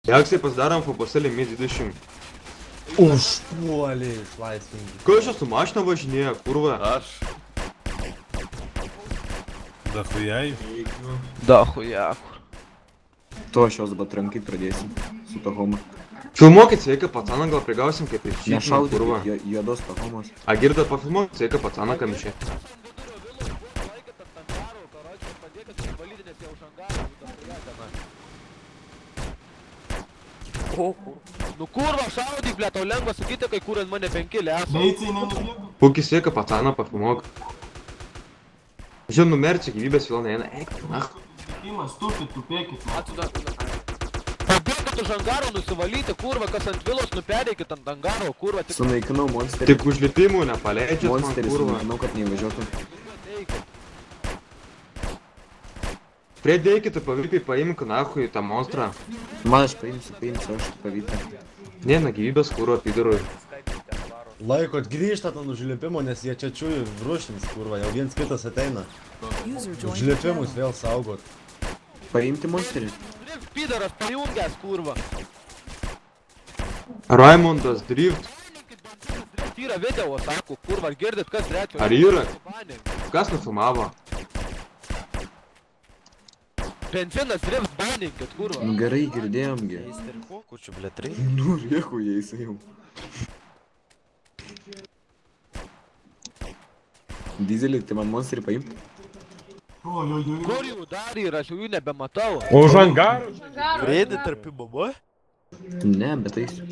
Jaksai pasidarom foposelį Mi-20. Užpuolė išlaisvinti. Ko aš su mašina važinėja, kurva? Aš. Дахуяй. Да, хуяку. To aš jos dabar trankyt pradėsim su to homo. Filmuokit sveiką pacaną, gal prigausim kaip ir šį, kurva. Nešaudyk juodos to homos. A girda pafilmuok sveiką pacaną kamšė. Nu kurva, šaudyk, ble, tau lengva sakyti, kai kur ant mane 5 leso. Neicai nenubėgo. Pūkį sveiką pacaną pafilmuok. Žinau, numerci gyvybės vėl neina. Eik, na. Imas, tupit, tupėkit. Pabėgit už angaro nusivalyti, kurva, kas ant vilos nupedėkit ant angaro, kurva, tik... Sunaikinau monsterį. Tik užlipimų nepaleidžiat man, Monsterį kurva. sunaikinau, kad neįvažiuotų. Pridėkit, pavykai paimk nahui tą monstrą. Man aš paimsiu, aš pavykę. Ne, na gyvybės kurva pidurui. Laikot grįžtat ant užlipimo, nes jie čia čiųjų rušins, kurva, jau viens kitas ateina. Užlipimus vėl saugot. Paimti monsterį. Pidaras pajungęs, kurva. Raimondas Drift. Yra video, sako, kurva, ar girdit, kas trečio? Ar yra? Kas nufilmavo? Benzinas Drift baninkit, kurva. Nu gerai, girdėjomgi. Kučiu, ble, 3. Nu, rieku jais jau. Dizelį, tai man monsterį paimti? Ojojoj. Kur jų dar yra, aš jau jų nebematau. Už angarų. Prėdė tarp mama? Ne, bet eisiu.